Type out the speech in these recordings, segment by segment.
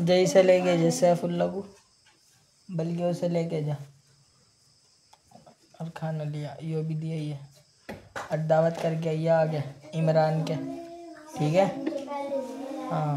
जैसे लेके जा सैफुल्ला को, बल्कि उसे लेके जा। और खाना लिया, यो भी दिया ही है, और दावत करके आइया आगे इमरान के, ठीक है। हाँ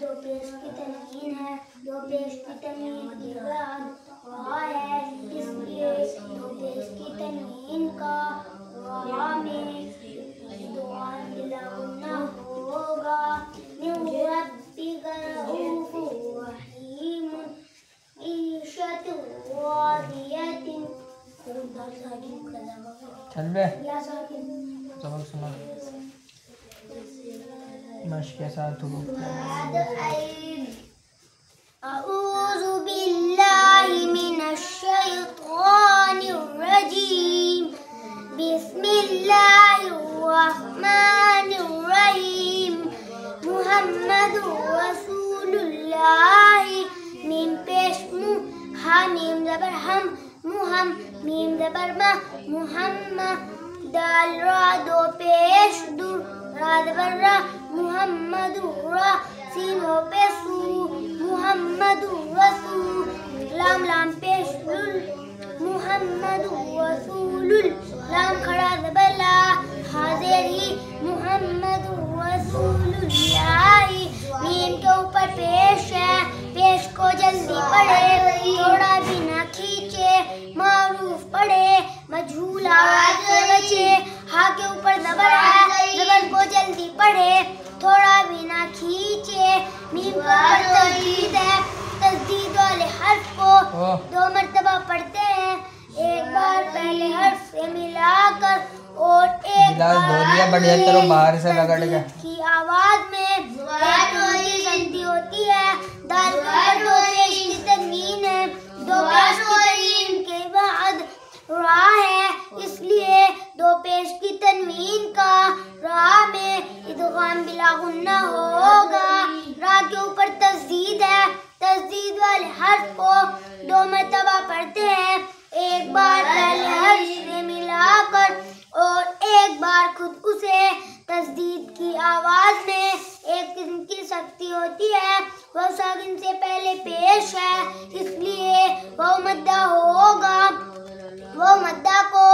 दो पेश की तनवीन है, दो पेश की तनवीन के बाद वा है, इसलिए दो पेश की तनवीन का वा में दुआन बिला गुन्ना होगा। चल बे सबक सुना मश के साथ अऊज़ु बिल्लाहि मिनश शैतानिर रजीम बिस्मिल्लाहिर रहमानिर रहीम मुहम्मदुर रसूलुल्लाह मीम पेश मु हा मीम ज़बर हम मुहम मीम ज़बर मा मुहम्मद दाल रा दो पेश दु रा ज़बर रा मुहम्मदुर रा सीन हो पेश सु मुहम्मदुर रसूल लाम लाम पेश लुल मुहम्मदुर रसूलुल लाम खड़ा ज़बर ला हाज़िर ही मुहम्मदुर रसूलुल्लाह मीम के ऊपर पेश है, पेश को जल्दी पढ़े थोड़ा भी ना खींचे, मारूफ पढ़े मजहूल आवाज से बचे। हा के ऊपर ज़बर है, ज़बर को जल्दी पढ़े थोड़ा भी ना खींचे। मीम का तस्दीद है, तस्दीद वाले हर्फ को दो मर्तबा पढ़ते हैं, एक बार पहले हर्फ से मिलाकर और एक बार बाहर से रगड़ के की आवाज में शक्ति होती है। दाल पर दो पेश की तनवीन है, दो पेश की तनवीन के बाद रा है, इसलिए दो पेश की तनवीन का रा में इदगाम बिला गुन्ना होगा। रा के ऊपर तस्दीद है, तस्दीद वाले हर्फ को दो मर्तबा पढ़ते हैं, एक बार पहले हर्फ से मिलाकर और एक बार खुद उसे। तस्दीद की आवाज में एक किस्म की सख्ती होती है, वह साकिन से पहले पेश है, इसलिए वह मद्दा होगा। वो मद्दा को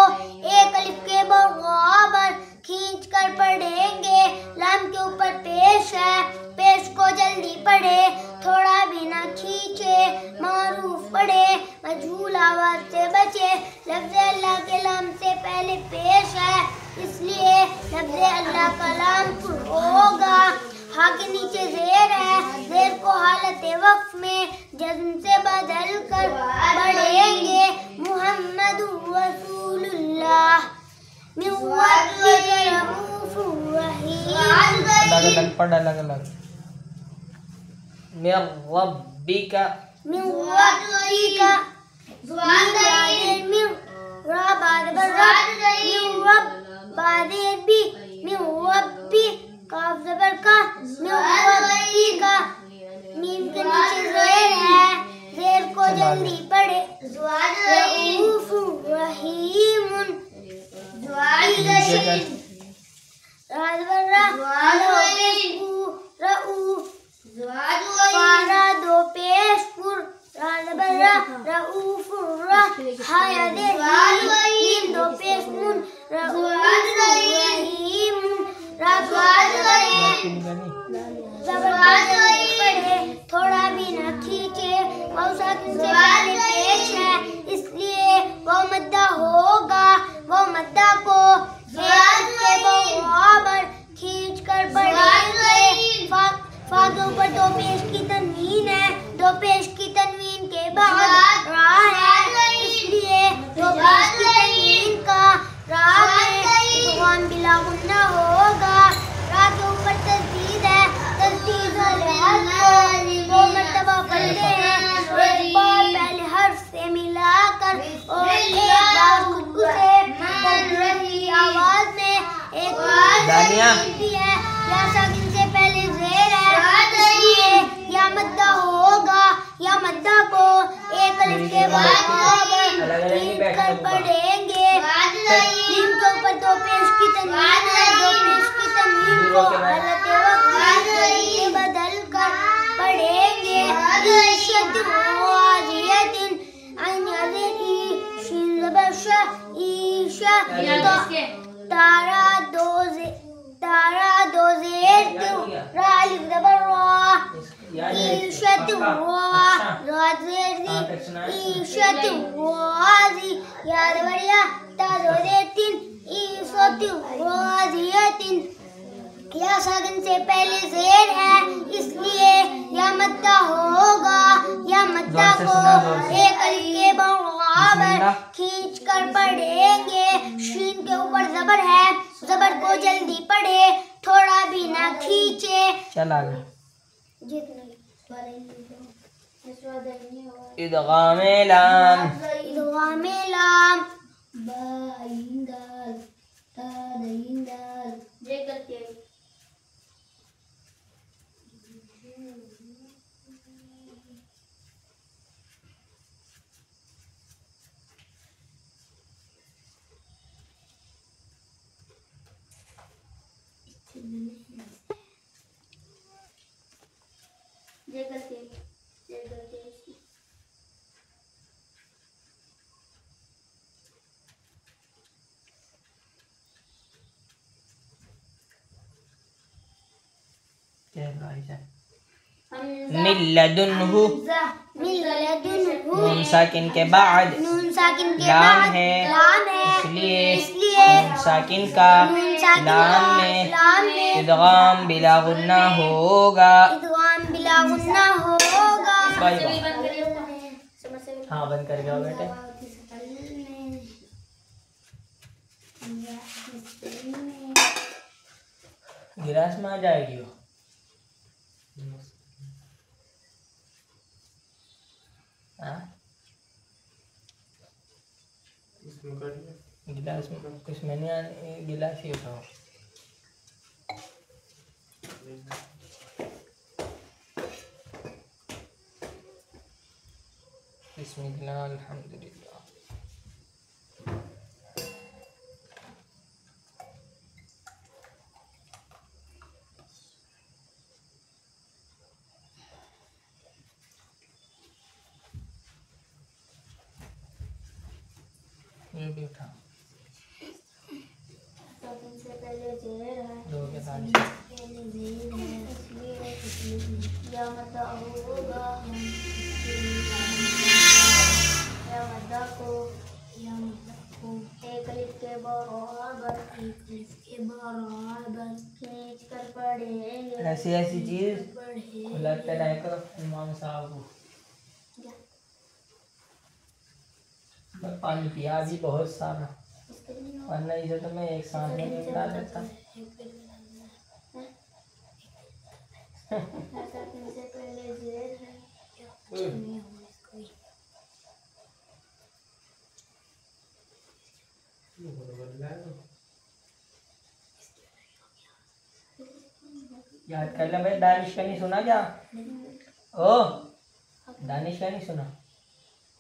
एक अलिफ के बराबर खींच कर पढ़ेंगे। लाम के ऊपर पेश है, पेश को जल्दी पढ़े थोड़ा भी ना खींचे, मारूफ पढ़े मजहूल आवाज से बचे। लफ्ज़ अल्लाह के लाम से पहले पेश है, इसलिए लफ्ज़ अल्लाह का लाम होगा। हा के नीचे ज़ेर है, ज़ेर को हालत वक्फ में जज़्म से बदल कर पढ़ेंगे। मुहम्मदुर रसूलुल्लाह अलग पढ़ अलग मिर रब्बिका काफ ज़बर का मीम के नीचे ज़ेर है, ज़ेर को जल्दी पढ़े रऊफ़ुर रहीमुन फारा दो पेश पुर रऊफ़ुर हाया दे मीम दो पेश मुन रऊफ़ुर रहीमुन क्यों नहीं करनी? जबर को जल्दी पढ़े, थोड़ा भी न खींचे, वाव साकिन से पहले पेश है, इसलिए वो मद्दा होगा। वो मद्दा को एक के बराबर खींच कर पढ़ेंगे। फा के ऊपर दो पेश की तनवीन है, दो पेश की तनवीन के बाद रा है, इसलिए दो पेश की तनवीन का रा में इदगाम बिला गुन्ना होगा। रा के ऊपर तस्दीद है, तस्दीद वाले हर्फ को दो मर्तबा पढ़ते हैं, एक बार पहले हर्फ से मिलाकर और एक बार खुद से की आवाज में। एक दानिया भी है, या साकिन से पहले जेर है, इसलिए या मद्दा होगा। या मद्दा को एक अलिफ के बाद खींच कर पढ़ेंगे। नीम के ऊपर दो पेश की तनवीन है, दो पेश की तनवीन को गलत वक्त से बदल कर पढ़ेंगे। ईशत वाजियतिन अन यज़ी शिन ज़बर श ईशा तारा दो जेर रा अलिफ ज़बर रा ईशत वाजियतिन ईशत वाजी या ज़बर या ता दो जेर तीन ईशत वाजियतिन। या साकिन से पहले जेर है, इसलिए या मद्दा होगा। या मद्दा को एक अलिफ के बराबर खींच कर पढ़ेंगे। शीन के ऊपर जबर है, जबर को जल्दी पढ़े, थोड़ा भी ना खींचे। चल आगे। इदगाम लाम बा इन दाल ता दीन दाल जे करके मिल्लदुन्हु नून साकिन के बाद लाम है, इसलिए नून साकिन का लाम में इदगाम बिला गुन्ना होगा। हाँ बंद कर जाओ बेटे। गिलास में आ जाएगी वो। गिलास में कुछ मैंने गिलास ही उठाओ। बिस्मिल्लाह अल्हम्दुलिल्लाह। ये भी उठा से पहले जेर है, दो के साथ पहले जेर है, इसलिए या मद्दा होगा। या मद्दा को एक अलिफ के बराबर खींच कर पढ़ेंगे। ऐसी ऐसी चीज लगता है करो इमाम साहब को। पानी पिया भी बहुत सारा, वरना इसे तो मैं एक सांस में निपटा लेता। से पहले जेर है, याद कर ले भाई। दानिश का नहीं सुना क्या? ओ दानिश का नहीं सुना?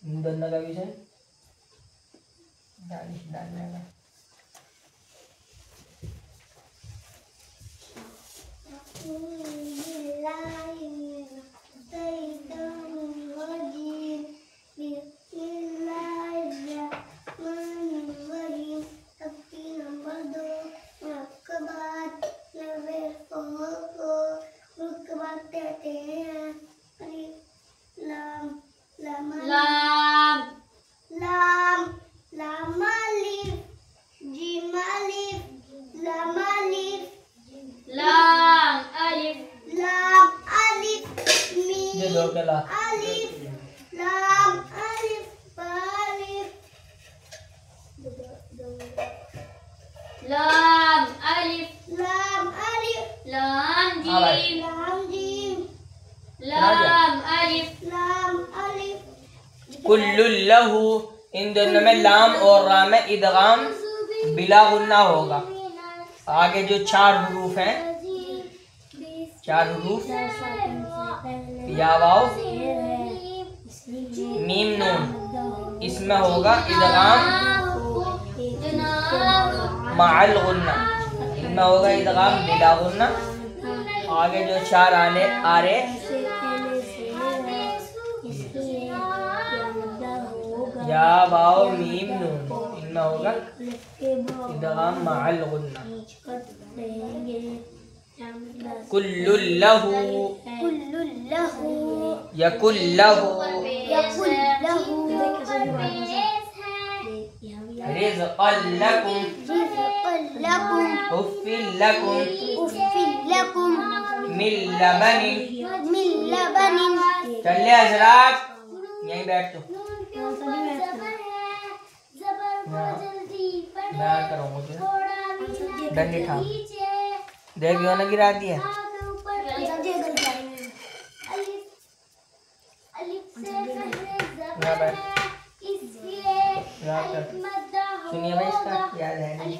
दोनों का विषय दानिश डालने का। दो के ला। अलिफ लाम अलिफ अलिफ लाम अलिफ लाम अलिफ लाम हाँ भाई। जीम लाम जीम लाम अलिफ लाम अलिफ कुल्लुल्लहु, इन दोनों में लाम और रा में इदगाम बिला गुन्ना होगा। आगे जो 4 हरूफ हैं, 4 हरूफ या वाव मीम नून, इसमें होगा इदगाम माअल गुन्ना, इसमें होगा इदगाम बिला गुन्ना। आगे जो 4 आने आ रहे या वाव मीम नून, इनमें होगा इदगाम माअल गुन्ना। कुल्लुल्लहु कुल्लुल्लहु यकुल्लहु यकुल्लहु रिज़क़न लकुम रिज़क़न लकुम उफ़्फ़िल लकुम उफ़्फ़िल लकुम मिन लबनिन। मिन लबनिन। चलिए हज़रात यहीं बैठ तो मैं करूँगा तुझे डंडी ठाम देख क्यों ना गिरा दिया। यहाँ बैठ यहाँ कर। सुनिए भाई इसका याद है नहीं।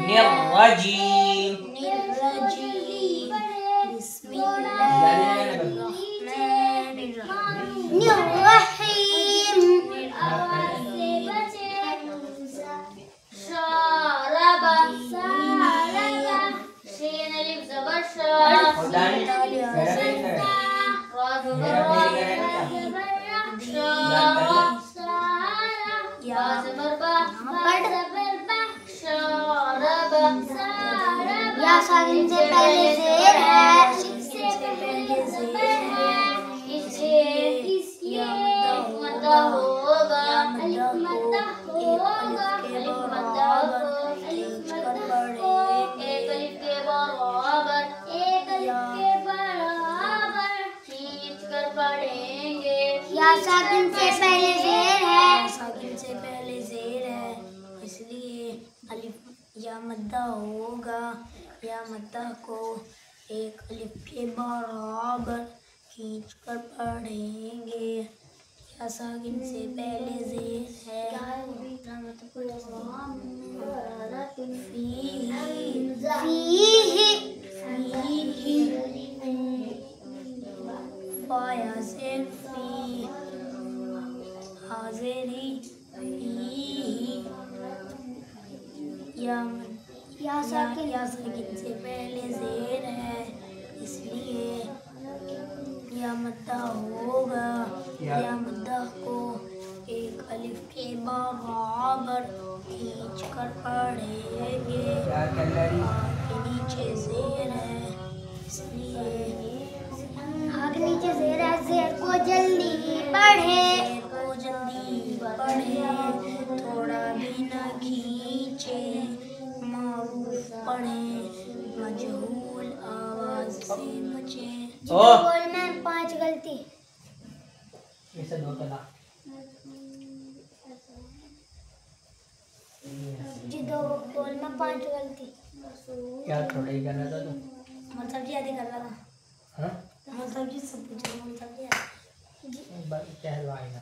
निर्रजीम निर्रहीम शारबा शीन अलिफ ज़बर शा या साकिन से पहले ज़ेर है। या साकिन से पहले ज़ेर है। साकिन से पहले ज़ेर है, इसलिए अलिफ या मद्दा होगा। या मद्दा को एक अलिफ के बराबर खींच कर पढ़ेंगे। या साकिन से पहले ज़ेर है। फाया से फी हाज़िरी या साकिन से पहले ज़ेर है, इसलिए या मद्दा होगा। या मद्दा को एक अलिफ के बराबर खींच कर पढ़ेंगे। के नीचे ज़ेर है, इसलिए आगे नीचे ज़ेर है। ज़ेर को जल्दी पढ़े। थोड़ा भी न खींचे। मारूफ पढ़े, मजहूल आवाज से बचे। बोल में 5 गलती। इसे दो के ला। जी 2 बोल में 5 गलती। क्या थोड़ा ही करना था तू? मतलब जी आदि कर रहा था। हाँ मतलब जी सब कुछ मतलब जी कहलवाई ना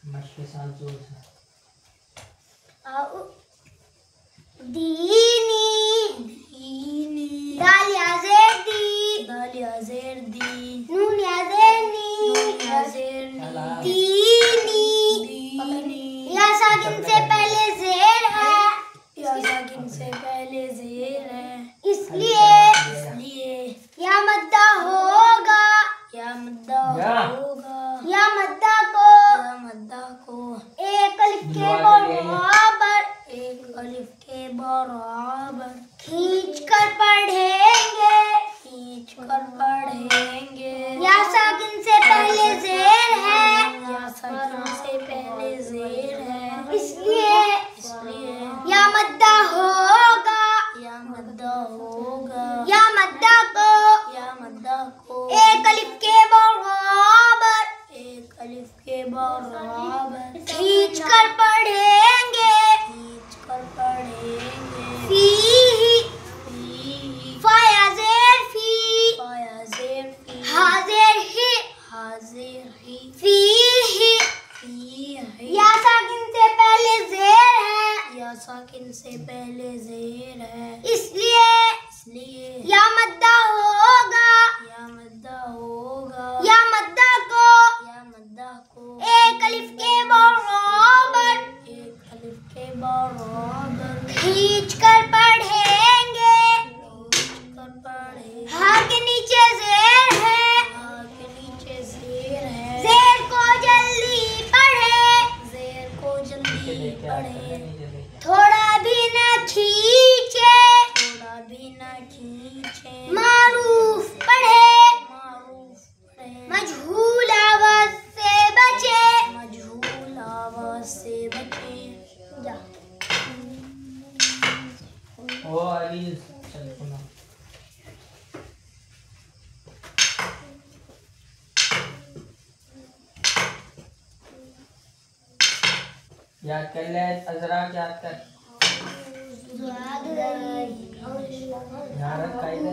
मश्क साथ जोर से। दीनी दाल या ज़ेर दी। दाल या ज़ेर दी। नून या ज़ेर नी। दीनी या साकिन से पहले ज़ेर है। या साकिन से पहले ज़ेर है, इसलिए या मद्दा होगा। या मद्दा या। होगा। या मद्दा को एक अलिफ के बराबर खींच कर पढ़ेंगे। या साकिन से पहले ज़ेर है। या साकिन से पहले ज़ेर कर पढ़ेंगे फी फाया ज़ेर फी हाज़िर ही फी या साकिन से पहले ज़ेर है इसलिए या मद्दा होगा या मद्दा को एक अलिफ के बराबर खींच कर पढ़ेंगे हाँ के नीचे ज़ेर है ज़ेर को जल्दी पढ़े थोड़ा भी न खींचे मारूफ पढ़े मजहूल आवाज से बचे जा ओ अलीज चल सुना याद कर ले अजरा याद कर यार कायदे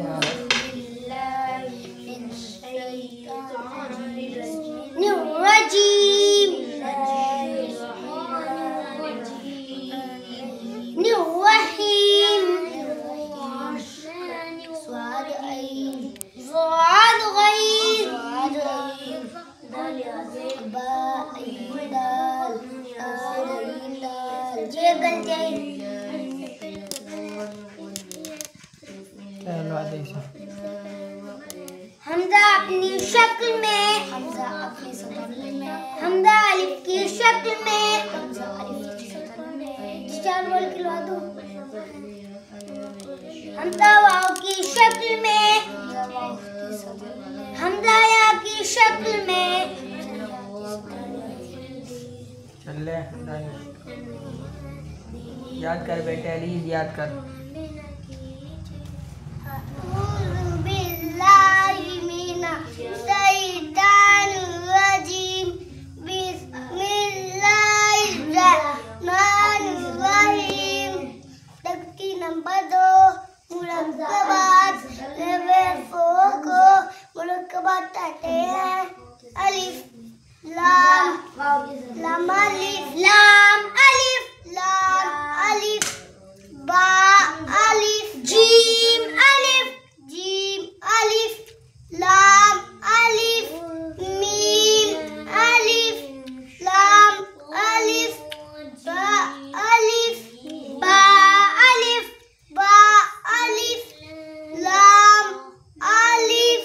हमजा अपनी शक्ल में हमजा अलिफ की शक्ल में चार बोल खिलवा दो हमजा वाव की शक्ल में हमजा या की शक्ल में चल ले याद कर बेटे अलीज याद कर नंबर 2 मुरक्कबात मुरक्कबात कहते हैं अलिफ लाम अलिफ बा अलिफ जीम अलिफ लाम अलिफ मीम अलिफ लाम अलिफ बा अलिफ लाम अलिफ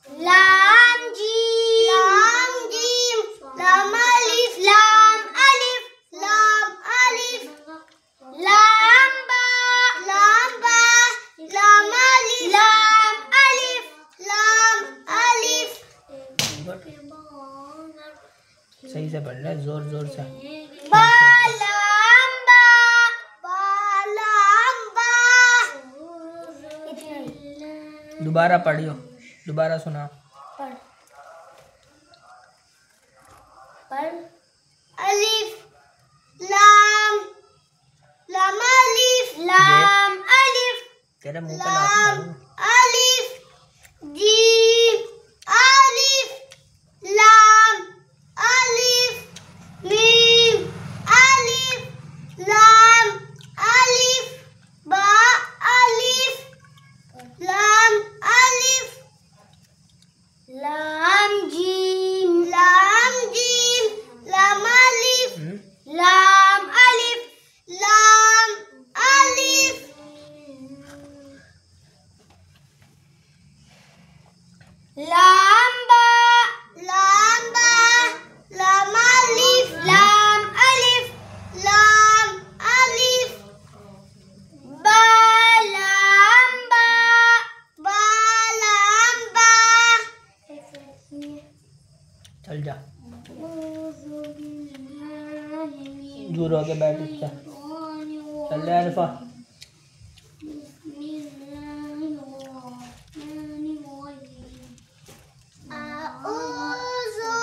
लाम जीम लाम अलिफ लाम अलिफ लाम बा लाम अलिफ लाम अलिफ सही से पढ़ ले जोर से दोबारा पढ़ियो दोबारा सुना पर अलिफ लाम अलिफ लाम अलिफ तेरे मुंह पे लात मारूं अलिफ जीम अलिफ लाम अलिफ मीम अलिफ लाम अलिफ बा अलिफ लाम अलिफ लाम जीम लाम अलिफ लाम अलिफ लाम बा लाम अलिफ लाम अलिफ बा लाम बा चल जा दूर होके बैठ जा चल ले अल्फा अऊज़ु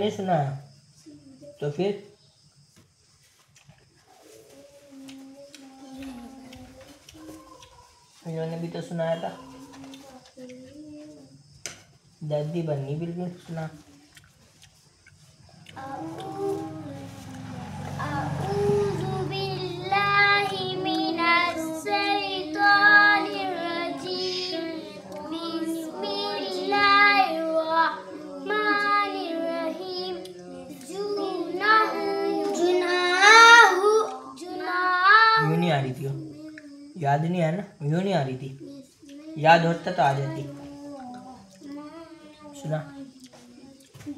नहीं सुना तो फिर इन्होंने भी तो सुनाया था। दादी बन्नी बिल्कुल सुना। अऊज़ु बिल्लाहि मिनश शैतानिर रजीम। बिस्मिल्लाहिर रहमानिर रहीम। जुनाहु यूँ नहीं आ रही थी वो, याद नहीं है ना, यूँ नहीं आ रही थी, याद होता तो आ जाती। सुना।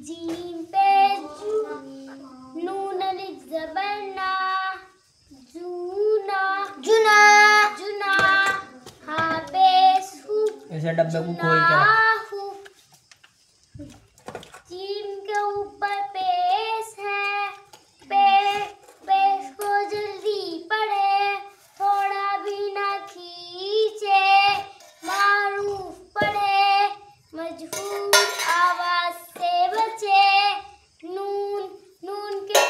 जीम पे जू, नून अलिफ ज़बर ना, जूना जुना जुना, हाँ पे सू, ऐसे डब्बे को खोल के रख। जुनाहु। जीम के ऊपर पेश है, पेश को जल्दी पढ़े, थोड़ा भी ना खींचे, मारूफ पढ़े, मजहूर आवाज से बचे। नून नून के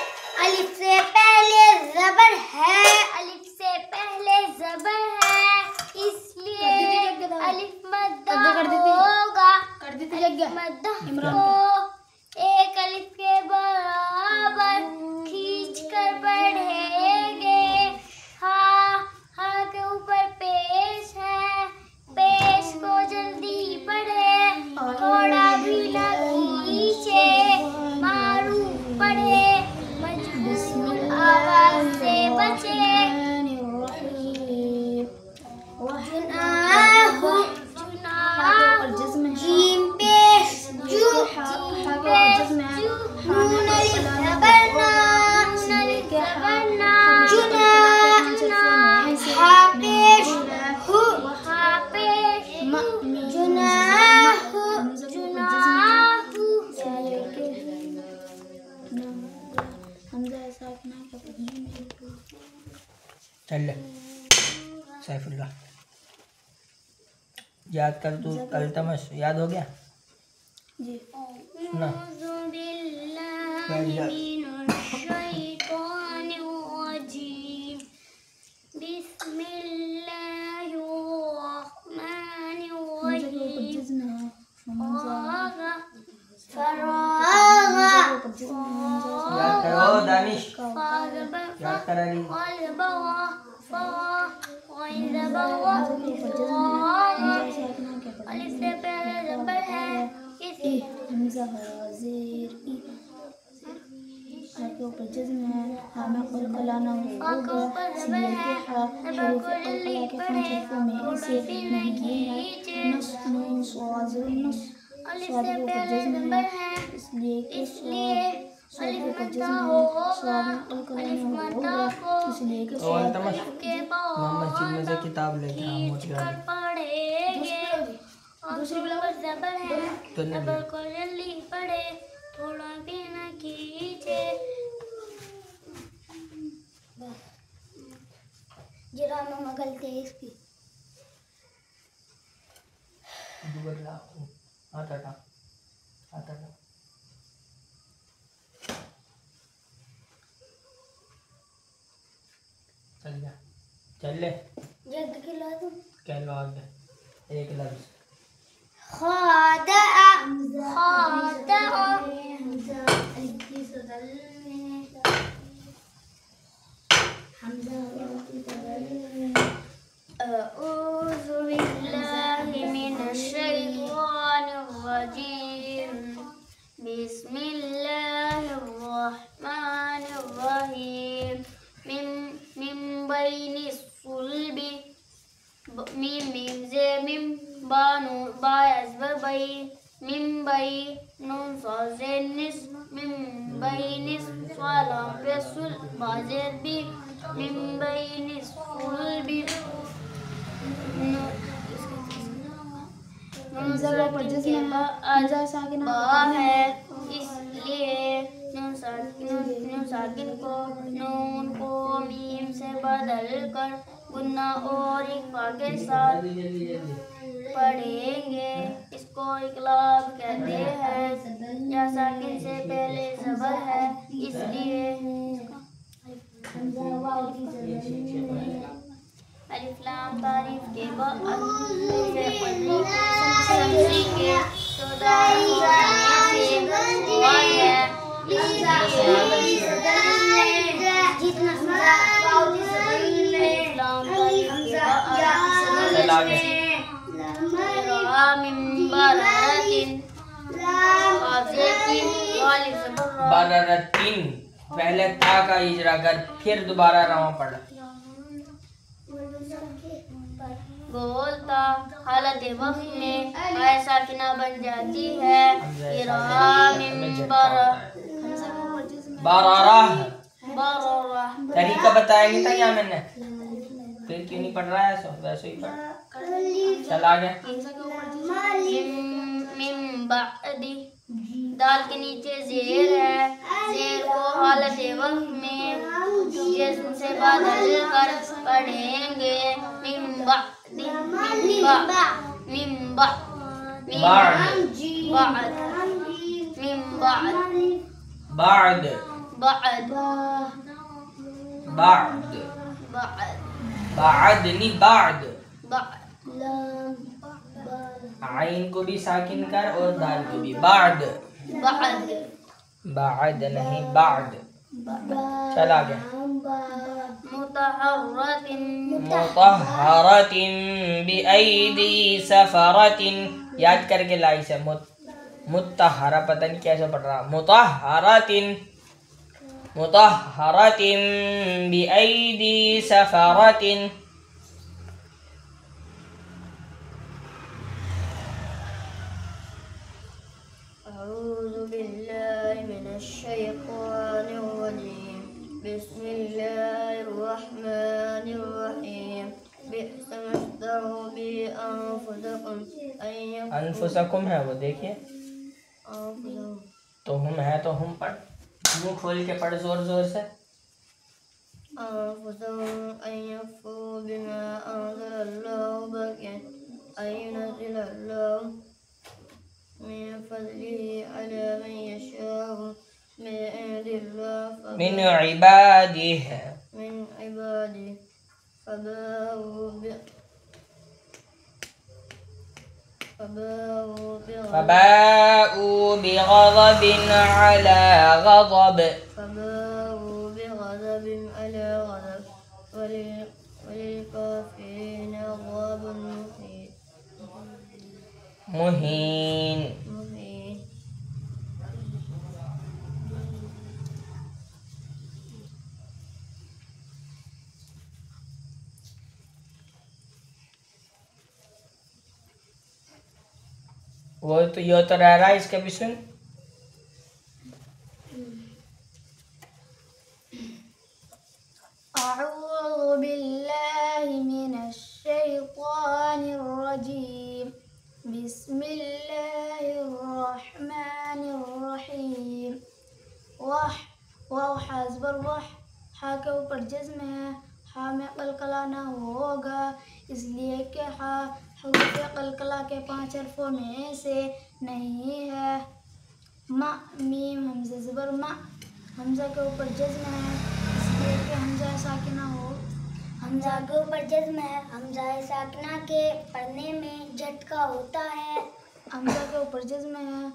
अलिफ से पहले ज़बर है, अलिफ से पहले ज़बर है, इसलिए अलिफ मद्दा होगा। अलिफ मद्दा को एक अलिफ के बराबर खींच कर पढ़ेंगे। हाँ हाँ के ऊपर पेश है, पेश को जल्दी पढ़े, थोड़ा भी ना खींचे, मारूफ पढ़े, मजबूर आवाज से बचे। जुनाहु जीम पेश जू, नून अलिफ ज़बर ना, जुना हा पेश हु, जुनाहु जुनाहु। चल ले सैफुल्लाह, याद कर तू कल तमस, याद हो गया? सुना। अऊज़ु बिल्लाहि मिनश शैतानिर रजीम। बिस्मिल्लाहिर रहमानिर रहीम। याद करो दानिश, याद करा रही। अलिफ से पहले ज़बर है, हमज़ा ज़ेर ई के ऊपर जज़्म है, हाँ में कुल कलाना होगा, सीने के हा हरूफ कलकला के 5 हरफों में इसे नहीं है। नस नून स्वाद नस, स्वाद के ऊपर जज़्म है, इसलिए कि स्वाद के ऊपर जज़्म है, स्वाद में कुल कलाना होगा, इसलिए कि और तमस मोहम्मद मस्जिद में से किताब लेके आ मोटी वाली। दूसरी बिलावर ज़बर है, तो नहीं ज़बर को जल्दी पढ़े, थोड़ा भी ना खींचे। जरा मम्मा गलती है इसकी। दुबला आता था। चल जा, चल ले। जल्द खिला दूँ। क्या लो आगे एक लफ्ज। खादा अऊज़ु बिल्लाहि मिनश शैतानिर रजीम। बिस्मिल्लाहिर रहमानिर रहीम। मिन बैनि सुल्बी, मीम जे मिम, बानू बायस बई, मिम बई नून साजे निस, मिम बई निस स्वालाम पेसुल बाजेर भी, मिम बई निस सुल्बी। ज़बर पर जज़्म है, हमज़ा साकिन बा है, इसलिए नून साकिन को नून को मीम से बदल कर गुन्ना और इक़्फ़ा के साथ पढ़ेंगे। इसको इकलाब कहते हैं। या साकिन से पहले ज़बर है इसलिए अलिफ लाम तारीफ के बाद समसी के बररतिन पहले ता का इजरा कर फिर दोबारा रवा पढ़ा। बोलता हालत वक्त में ऐसा किना बन जाती है। तरीका बताया नहीं था क्या मैंने, फिर क्यों नहीं पढ़ रहा है? सो वैसे ही पढ़। चल आगे। दाल के नीचे जेर है। जेर को हालत वक्त में जिस्म से बदल कर पढ़ेंगे। आइन को भी साकिन कर और दाल को भी। बाद बाद नहीं बाद। चल आगे। मुतहरतिन बिअयदी सफरतिन याद करके लाई से। मुतहरा पता नहीं कैसे पढ़ रहा। मुतहरतिन बिअयदी सफरतिन। अनफुसकुम है वो, देखिए तो हम है तो हम पढ़, मुंह खोल के पढ़ जोर जोर से। मिन इबादिह फबाऊ बिगज़बिन अला गज़ब। मुहीन वो तो ये तो रह रहा है, इसका भी सुन। अऊज़ु बिल्लाहि मिनश शैतानिर रजीम। बिस्मिल्लाहिर रहमानिर रहीम। वाह वाह हज़बर वाह, हा के ऊपर जज़्म है। हा में कलकला ना होगा इसलिए कि हा हुरूफ़ कलकला के 5 हरफों में से नहीं है। मा मीम हमज़ा ज़बर मा, हमज़ा के ऊपर जज़्म है इसलिए कि हमज़ा साकिना हो। हमजा के ऊपर जज्म है। हमजा साकिना के पढ़ने में झटका होता है। हमज़ा के ऊपर जज़्म है।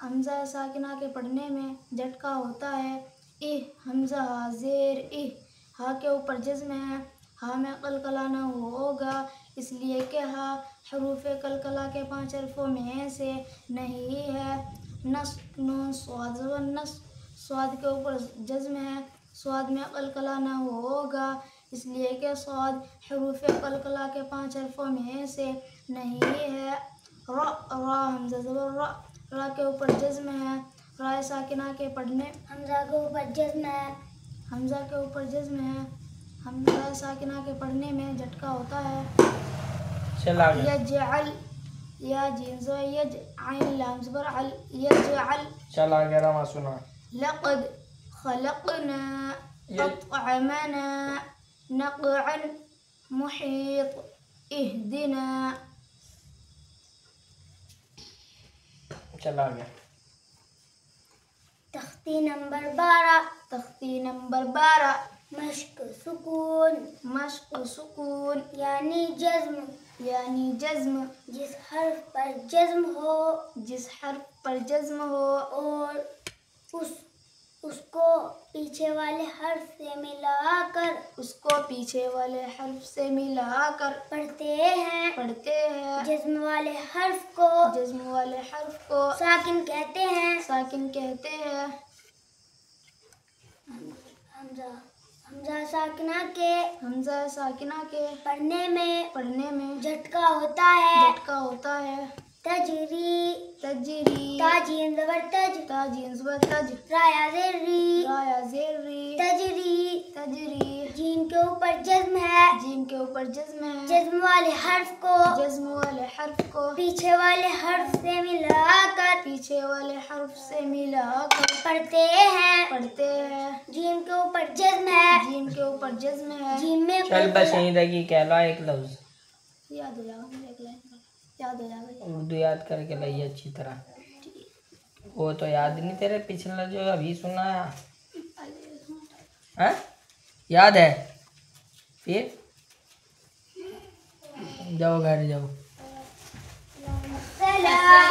हमज़ा साकिना के पढ़ने में झटका होता है। इह हमज़ा हाज़िर इह, हा के ऊपर जज़्म है। हा में कलकला ना होगा इसलिए कि हा हुरूफ़ कलकला के 5 हरफों में से नहीं है। नस नून स्वाद ज़बर नस, स्वाद के ऊपर जज़्म है। स्वाद में कलकला ना होगा इसलिए कि स्वाद हुरूफ़ कलकला के 5 हरफों में से नहीं है। रा रा हमज़ा ज़बर रा, रा के ऊपर जज़्म है। रा साकिना के पढ़ने हमजा के ऊपर जज्म है। हमज़ा के ऊपर जज़्म है। हमज़ा साकिना के पढ़ने में झटका होता है। चला यजअल या जीन ज़ो यज आइन लाम ज़बर अल यजअल। चला गया रवा सुना। लक़द खलक़ना अतअमना नक़अन मुहीत इहदिना। चला गया। तख्ती नंबर 12। तख्ती नंबर 12। मश्क सुकून। मश्क सुकून यानी जज्म। यानी जज्म। जिस हर्फ पर जज्म हो। जिस हर्फ पर जज्म हो और उसको पीछे वाले हर्फ से मिलाकर। उसको पीछे वाले हर्फ से मिलाकर पढ़ते हैं। जज्म वाले हर्फ को। जज्म वाले हर्फ को साकिन कहते हैं। साकिन कहते हैं। हमजा साकिना के। हमजा साकिना के पढ़ने में झटका होता है। झटका होता है। तजरी। तजरी। ताजीम ज़बर तज। ताजीम ज़बर तज। राया ज़ेर री। राया ज़ेर री। तजरी। तजरी। जीम के ऊपर जज्म है। जीम के ऊपर जज्म है। जज्म वाले हर्फ को। जज्म वाले हर्फ को पीछे वाले हर्फ से मिलाकर। पीछे वाले हर्फ से मिलाकर पढ़ते हैं। पढ़ते हैं। जीम के ऊपर जज्म है। जीम के ऊपर जज्म है। जीम में चल बस यहीं तक कहला एक लफ्ज याद हो जाएगा मुझे, एक लाइन याद हो जाएगा। उर्दू याद करके लाइए अच्छी तरह। वो तो याद नहीं तेरे पिछला जो अभी सुना है? याद है? फिर जाओ घर जाओ। सलाम।